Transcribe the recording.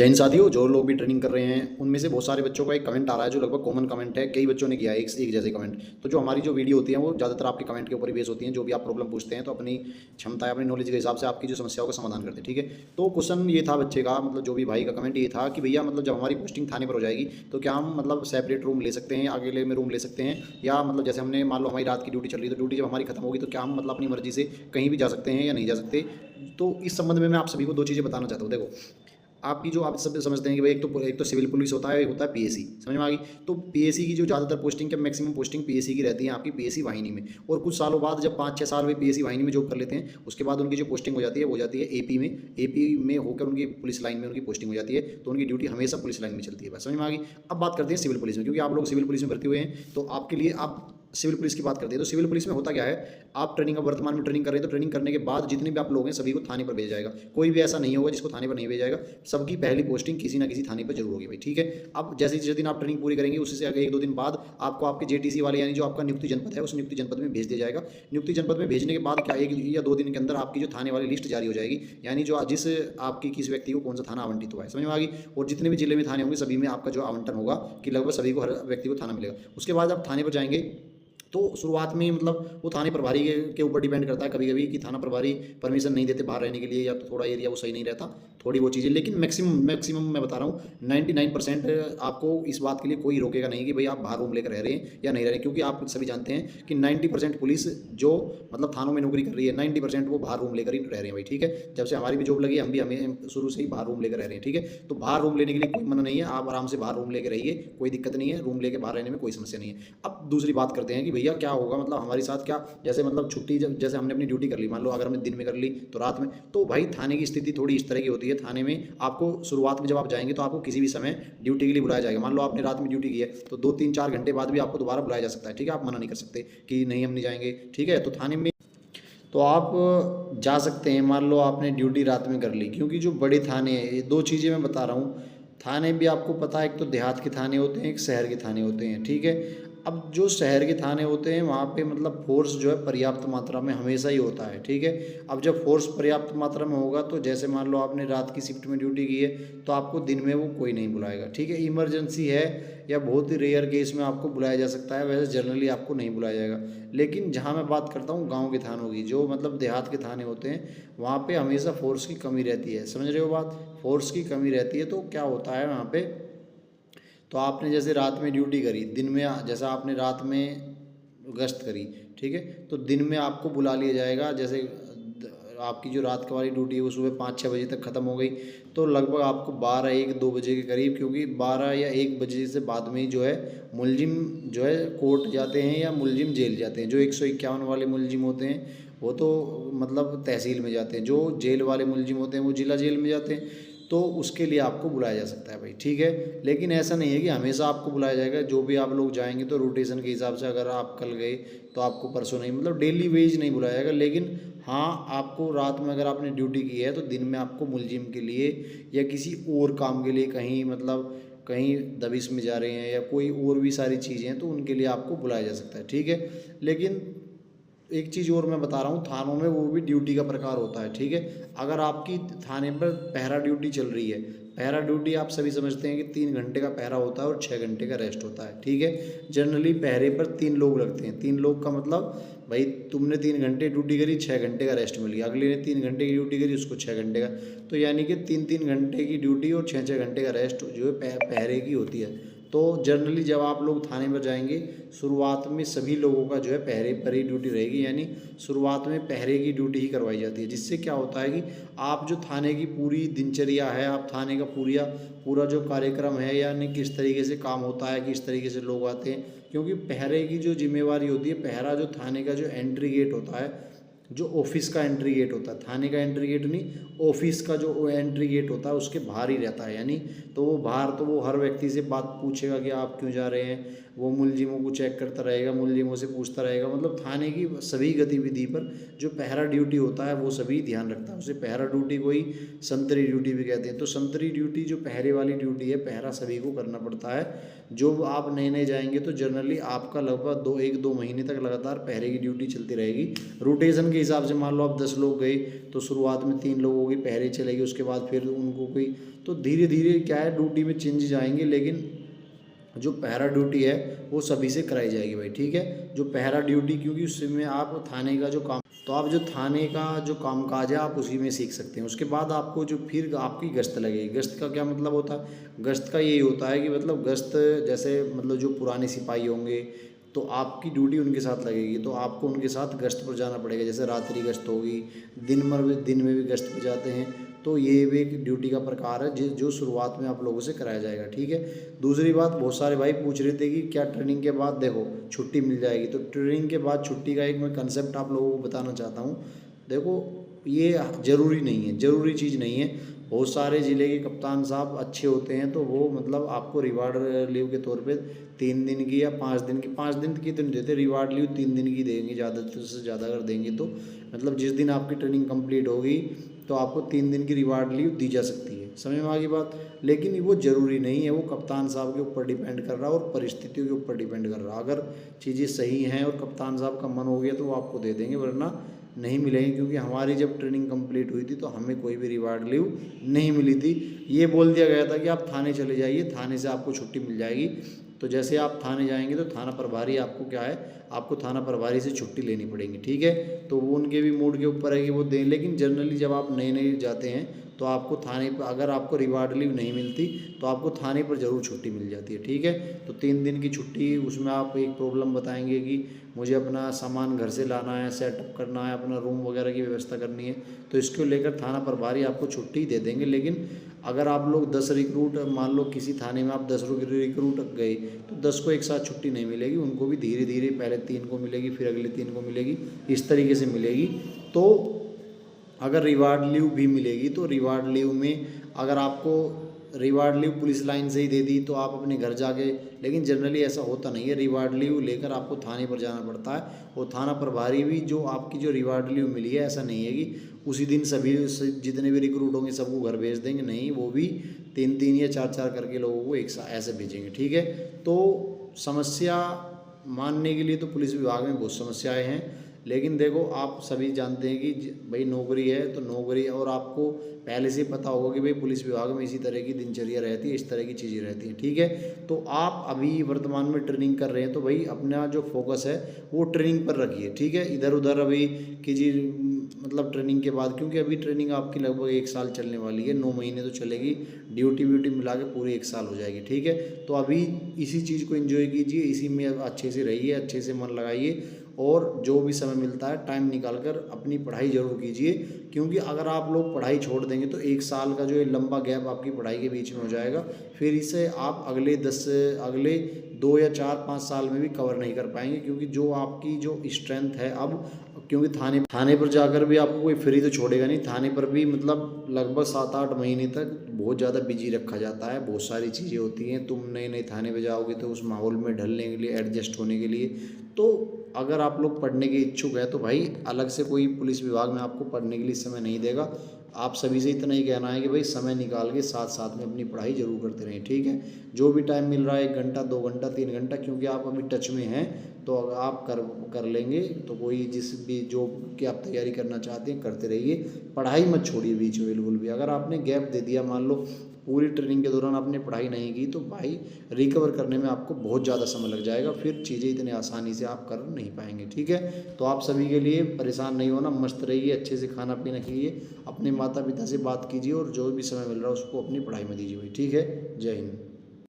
जय हिंद साथियों, जो लोग भी ट्रेनिंग कर रहे हैं उनमें से बहुत सारे बच्चों का एक कमेंट आ रहा है जो लगभग कॉमन कमेंट है। कई बच्चों ने किया है एक जैसे कमेंट। तो जो हमारी जो वीडियो होती है वो ज़्यादातर आपके कमेंट के ऊपर ही बेस होती हैं। जो भी आप प्रॉब्लम पूछते हैं तो अपनी क्षमता है, अपनी नॉलेज के हिसाब से आपकी जो समस्याओं का समाधान करते हैं। ठीक है, तो क्वेश्चन ये था बच्चे का, मतलब जो भी भाई का कमेंट ये था कि भैया मतलब जब हमारी पोस्टिंग थाने पर हो जाएगी तो क्या हम मतलब सेपरेट रूम ले सकते हैं, अकेले में रूम ले सकते हैं, या मतलब जैसे हमने मान लो हमारी रात की ड्यूटी चल रही है तो ड्यूटी जब हमारी खत्म होगी तो क्या हम मतलब अपनी मर्जी से कहीं भी जा सकते हैं या नहीं जा सकते। तो इस संबंध में मैं आप सभी को दो चीज़ें बताना चाहता हूँ। देखो, आपकी जो आप सब समझते हैं कि भाई एक तो सिविल पुलिस होता है, एक होता है पीएसी, समझ में आ गई। तो पीएसी की जो ज़्यादातर पोस्टिंग के मैक्सिमम पोस्टिंग पीएसी की रहती है आपकी पीएसी वाहिनी में। और कुछ सालों बाद जब 5-6 साल वे पीएसी वाहिनी में जॉब कर लेते हैं उसके बाद उनकी जो पोस्टिंग हो जाती है वो हो जाती है एपी में। एपी में होकर उनकी पुलिस लाइन में उनकी पोस्टिंग हो जाती है, तो उनकी ड्यूटी हमेशा पुलिस लाइन में चलती है। बस समझ में आ गई। अब बात करते हैं सिविल पुलिस में, क्योंकि आप लोग सिविल पुलिस में भर्ती हुए हैं तो आपके लिए आप सिविल पुलिस की बात करते हैं। तो सिविल पुलिस में होता क्या है, आप ट्रेनिंग अब वर्तमान में ट्रेनिंग कर रहे हैं तो ट्रेनिंग करने के बाद जितने भी आप लोग हैं सभी को थाने पर भेजा जाएगा। कोई भी ऐसा नहीं होगा जिसको थाने पर नहीं भेजा जाएगा। सबकी पहली पोस्टिंग किसी ना किसी थाने पर जरूर होगी भाई। ठीक है, अब जैसे जिस दिन आप ट्रेनिंग पूरी करेंगे उसी से आगे 1-2 दिन बाद आपको आपके जेटीसी वाले यानी जो आपका नियुक्ति जनपद है उस नियुक्ति जनपद में भेज दिया जाएगा। नियुक्ति जनपद में भेजने के बाद क्या 1 या 2 दिन के अंदर आपकी जो थाने वाली लिस्ट जारी हो जाएगी, यानी जो जिस आपकी किस व्यक्ति को कौन सा थाना आवंटित हुआ है, समझ में आ गई। और जितने भी जिले में थाने होंगे सभी में आपका जो आवंटन होगा कि लगभग सभी को, हर व्यक्ति को थाना मिलेगा। उसके बाद आप थाने पर जाएंगे तो शुरुआत में मतलब वो थाने प्रभारी के ऊपर डिपेंड करता है कभी कभी कि थाना प्रभारी परमिशन नहीं देते बाहर रहने के लिए, या तो थोड़ा एरिया वो सही नहीं रहता, थोड़ी वो चीज़ें। लेकिन मैक्सिमम मैं बता रहा हूँ 99% आपको इस बात के लिए कोई रोकेगा नहीं कि भाई आप बाहर रूम लेकर रह रहे हैं या नहीं रह रहे हैं, क्योंकि आप सभी जानते हैं कि 90% पुलिस जो मतलब थानों में नौकरी कर रही है 90% वो बाहर रूम लेकर ही रह रहे हैं भाई। ठीक है, जब से हमारी भी जॉब लगी हम भी हमें शुरू से ही बाहर रूम लेकर रह रहे हैं। ठीक है, तो बाहर रूम लेने के लिए कोई मना नहीं है, आप आराम से बाहर रूम लेकर रहिए, कोई दिक्कत नहीं है, रूम लेकर बाहर रहने में कोई समस्या नहीं है। अब दूसरी बात करते हैं कि भैया क्या होगा, मतलब हमारे साथ क्या, जैसे मतलब छुट्टी जब जैसे हमने अपनी ड्यूटी कर ली, मान लो अगर हमने दिन में कर ली तो रात में, तो भाई थाने की स्थिति थोड़ी इस तरह की होती है। थाने में आपको शुरुआत में जब आप जाएंगे तो आपको किसी भी समय ड्यूटी के लिए बुलाया जाएगा। मान लो आपने रात में ड्यूटी की है तो 2-3-4 घंटे बाद भी आपको दोबारा बुलाया जा सकता है। ठीक है, आप मना नहीं कर सकते कि नहीं हम नहीं जाएंगे। ठीक है, तो थाने में तो आप जा सकते हैं। मान लो आपने ड्यूटी रात में कर ली, क्योंकि जो बड़े थाने हैं, ये दो चीज़ें मैं बता रहा हूँ, थाने भी आपको पता है, एक तो देहात के थाने होते हैं, एक शहर के थाने होते हैं। ठीक है, अब जो शहर के थाने होते हैं वहाँ पे मतलब फोर्स जो है पर्याप्त मात्रा में हमेशा ही होता है। ठीक है, अब जब फोर्स पर्याप्त मात्रा में होगा तो जैसे मान लो आपने रात की शिफ्ट में ड्यूटी की है तो आपको दिन में वो कोई नहीं बुलाएगा। ठीक है, इमरजेंसी है या बहुत ही रेयर केस में आपको बुलाया जा सकता है, वैसे जनरली आपको नहीं बुलाया जाएगा। लेकिन जहाँ मैं बात करता हूँ गांव के थानों की, जो मतलब देहात के थाने होते हैं, वहाँ पे हमेशा फोर्स की कमी रहती है। समझ रहे हो बात, फोर्स की कमी रहती है। तो क्या होता है वहाँ पे, तो आपने जैसे रात में ड्यूटी करी, दिन में जैसा आपने रात में गश्त करी, ठीक है, तो दिन में आपको बुला लिया जाएगा। जैसे आपकी जो रात की वाली ड्यूटी है वो सुबह 5-6 बजे तक ख़त्म हो गई तो लगभग आपको 12-1-2 बजे के करीब, क्योंकि 12 या 1 बजे से बाद में ही जो है मुलजिम जो है कोर्ट जाते हैं या मुलजिम जेल जाते हैं। जो 151 वाले मुलजिम होते हैं वो तो मतलब तहसील में जाते हैं, जो जेल वाले मुलजिम होते हैं वो जिला जेल में जाते हैं। तो उसके लिए आपको बुलाया जा सकता है भाई। ठीक है, लेकिन ऐसा नहीं है कि हमेशा आपको बुलाया जाएगा। जो भी आप लोग जाएंगे तो रोटेशन के हिसाब से, अगर आप कल गए तो आपको परसों नहीं, मतलब डेली वेज नहीं बुलाया जाएगा। लेकिन हाँ, आपको रात में अगर आपने ड्यूटी की है तो दिन में आपको मुलजिम के लिए या किसी और काम के लिए कहीं मतलब कहीं दबिश में जा रहे हैं या कोई और भी सारी चीज़ें हैं तो उनके लिए आपको बुलाया जा सकता है। ठीक है, लेकिन एक चीज़ और मैं बता रहा हूँ, थानों में वो भी ड्यूटी का प्रकार होता है। ठीक है, अगर आपकी थाने पर पहरा ड्यूटी चल रही है, पहरा ड्यूटी आप सभी समझते हैं कि 3 घंटे का पहरा होता है और 6 घंटे का रेस्ट होता है। ठीक है, जनरली पहरे पर 3 लोग लगते हैं। 3 लोग का मतलब भाई तुमने 3 घंटे ड्यूटी करी, 6 घंटे का रेस्ट मिल गया, अगले ने 3 घंटे की ड्यूटी करी उसको 6 घंटे का, तो यानी कि 3-3 घंटे की ड्यूटी और 6-6 घंटे का रेस्ट जो है पहरे की होती है। तो जनरली जब आप लोग थाने पर जाएंगे शुरुआत में सभी लोगों का जो है पहरे पर ही ड्यूटी रहेगी, यानी शुरुआत में पहरे की ड्यूटी ही करवाई जाती है। जिससे क्या होता है कि आप जो थाने की पूरी दिनचर्या है, आप थाने का पूरा जो कार्यक्रम है, यानी किस तरीके से काम होता है, किस तरीके से लोग आते हैं, क्योंकि पहरे की जो जिम्मेवारी होती है, पहरा जो थाने का जो एंट्री गेट होता है, जो ऑफिस का एंट्री गेट होता है, थाने का एंट्री गेट नहीं, ऑफिस का जो एंट्री गेट होता है उसके बाहर ही रहता है। यानी तो वो बाहर, तो वो हर व्यक्ति से बात पूछेगा कि आप क्यों जा रहे हैं, वो मुलजिमों को चेक करता रहेगा, मुलजिमों से पूछता रहेगा, मतलब थाने की सभी गतिविधि पर जो पहरा ड्यूटी होता है वो सभी ध्यान रखता है। उसे पहरा ड्यूटी को ही संतरी ड्यूटी भी कहते हैं। तो संतरी ड्यूटी जो पहरे वाली ड्यूटी है, पहरा सभी को करना पड़ता है। जो आप नए नए जाएंगे तो जनरली आपका लगभग 1-2 महीने तक लगातार पहरे की ड्यूटी चलती रहेगी। रोटेशन के हिसाब से मान लो आप 10 लोग गए तो शुरुआत में 3 लोगों की पहरे चलेगी, उसके बाद फिर उनको कोई, तो धीरे धीरे क्या है ड्यूटी में चेंजेस आएंगे, लेकिन जो पहरा ड्यूटी है वो सभी से कराई जाएगी भाई, ठीक है। जो पहरा ड्यूटी, क्योंकि उसमें आप थाने का जो काम, तो आप जो थाने का जो कामकाज है आप उसी में सीख सकते हैं। उसके बाद आपको जो फिर आपकी गश्त लगेगी। गश्त का क्या मतलब होता है? गश्त का यही होता है कि मतलब गश्त, जैसे मतलब जो पुराने सिपाही होंगे तो आपकी ड्यूटी उनके साथ लगेगी, तो आपको उनके साथ गश्त पर जाना पड़ेगा। जैसे रात्रि गश्त होगी, दिन में भी गश्त पर जाते हैं, तो ये भी एक ड्यूटी का प्रकार है जो शुरुआत में आप लोगों से कराया जाएगा, ठीक है। दूसरी बात, बहुत सारे भाई पूछ रहे थे कि क्या ट्रेनिंग के बाद देखो छुट्टी मिल जाएगी, तो ट्रेनिंग के बाद छुट्टी का एक मैं कंसेप्ट आप लोगों को बताना चाहता हूँ। देखो ये ज़रूरी नहीं है, ज़रूरी चीज़ नहीं है। बहुत सारे ज़िले के कप्तान साहब अच्छे होते हैं, तो वो मतलब आपको रिवार्ड लीव के तौर पे 3 दिन की या 5 दिन की, 5 दिन की तो नहीं देते, रिवार्ड लीव 3 दिन की देंगे, ज़्यादा से ज़्यादा अगर देंगे तो मतलब जिस दिन आपकी ट्रेनिंग कंप्लीट होगी तो आपको 3 दिन की रिवार्ड लीव दी जा सकती है, समझ में आ गई बात। लेकिन वो ज़रूरी नहीं है, वो कप्तान साहब के ऊपर डिपेंड कर रहा है और परिस्थितियों के ऊपर डिपेंड कर रहा है। अगर चीज़ें सही हैं और कप्तान साहब का मन हो गया तो वो आपको दे देंगे, वरना नहीं मिलेंगे। क्योंकि हमारी जब ट्रेनिंग कंप्लीट हुई थी तो हमें कोई भी रिवार्ड लीव नहीं मिली थी। ये बोल दिया गया था कि आप थाने चले जाइए, थाने से आपको छुट्टी मिल जाएगी। तो जैसे आप थाने जाएंगे तो थाना प्रभारी आपको क्या है, आपको थाना प्रभारी से छुट्टी लेनी पड़ेगी, ठीक है। तो वो उनके भी मूड के ऊपर है कि वो दें, लेकिन जनरली जब आप नए नए जाते हैं तो आपको थाने पर, अगर आपको रिवार्ड लीव नहीं मिलती तो आपको थाने पर ज़रूर छुट्टी मिल जाती है, ठीक है। तो 3 दिन की छुट्टी, उसमें आप एक प्रॉब्लम बताएंगे कि मुझे अपना सामान घर से लाना है, सेटअप करना है, अपना रूम वगैरह की व्यवस्था करनी है, तो इसको लेकर थाना प्रभारी आपको छुट्टी दे देंगे। लेकिन अगर आप लोग 10 रिक्रूट, मान लो किसी थाने में आप 10 रिक्रूट गए तो 10 को एक साथ छुट्टी नहीं मिलेगी, उनको भी धीरे धीरे पहले 3 को मिलेगी, फिर अगले 3 को मिलेगी, इस तरीके से मिलेगी। तो अगर रिवार्ड लीव भी मिलेगी तो रिवार्ड लीव में अगर आपको रिवार्ड लीव पुलिस लाइन से ही दे दी तो आप अपने घर जाके, लेकिन जनरली ऐसा होता नहीं है, रिवार्ड लीव लेकर आपको थाने पर जाना पड़ता है। और थाना प्रभारी भी जो आपकी जो रिवार्ड लीव मिली है, ऐसा नहीं है कि उसी दिन सभी जितने भी रिक्रूट होंगे सबको घर भेज देंगे, नहीं, वो भी 3-3 या 4-4 करके लोगों को एक साथ ऐसे भेजेंगे, ठीक है। तो समस्या मानने के लिए तो पुलिस विभाग में बहुत समस्याएं हैं, लेकिन देखो आप सभी जानते हैं कि भाई नौकरी है तो नौकरी, और आपको पहले से पता होगा कि भाई पुलिस विभाग में इसी तरह की दिनचर्या रहती है, इस तरह की चीज़ें रहती हैं, ठीक है। तो आप अभी वर्तमान में ट्रेनिंग कर रहे हैं तो भाई अपना जो फोकस है वो ट्रेनिंग पर रखिए, ठीक है। इधर उधर अभी कीजिए, मतलब ट्रेनिंग के बाद, क्योंकि अभी ट्रेनिंग आपकी लगभग 1 साल चलने वाली है, 9 महीने तो चलेगी, ड्यूटी व्यूटी मिला के पूरी 1 साल हो जाएगी, ठीक है। तो अभी इसी चीज़ को एंजॉय कीजिए, इसी में अच्छे से रहिए, अच्छे से मन लगाइए, और जो भी समय मिलता है टाइम निकाल कर अपनी पढ़ाई ज़रूर कीजिए। क्योंकि अगर आप लोग पढ़ाई छोड़ देंगे तो 1 साल का जो ये लंबा गैप आपकी पढ़ाई के बीच में हो जाएगा, फिर इसे आप अगले 2 या 4-5 साल में भी कवर नहीं कर पाएंगे। क्योंकि जो आपकी जो स्ट्रेंथ है अब, क्योंकि थाने पर जाकर भी आपको कोई फ्री तो छोड़ेगा नहीं, थाने पर भी मतलब लगभग 7-8 महीने तक बहुत ज़्यादा बिजी रखा जाता है, बहुत सारी चीज़ें होती हैं। तुम नए नए थाने पर जाओगे तो उस माहौल में ढलने के लिए, एडजस्ट होने के लिए, तो अगर आप लोग पढ़ने के इच्छुक हैं तो भाई अलग से कोई पुलिस विभाग में आपको पढ़ने के लिए समय नहीं देगा। आप सभी से इतना ही कहना है कि भाई समय निकाल के साथ साथ में अपनी पढ़ाई जरूर करते रहें, ठीक है। जो भी टाइम मिल रहा है, 1 घंटा 2 घंटा 3 घंटा, क्योंकि आप अभी टच में हैं तो आप कर लेंगे। तो कोई जिस भी जॉब की आप तैयारी करना चाहते हैं करते रहिए, पढ़ाई मत छोड़िए बीच में बिल्कुल भी। अगर आपने गैप दे दिया, मान लो पूरी ट्रेनिंग के दौरान आपने पढ़ाई नहीं की, तो भाई रिकवर करने में आपको बहुत ज़्यादा समय लग जाएगा, फिर चीज़ें इतनी आसानी से आप कर नहीं पाएंगे, ठीक है। तो आप सभी के लिए परेशान नहीं होना, मस्त रहिए, अच्छे से खाना पीना खाइए, अपने माता पिता से बात कीजिए, और जो भी समय मिल रहा है उसको अपनी पढ़ाई में दीजिए भाई, ठीक है। जय हिंद।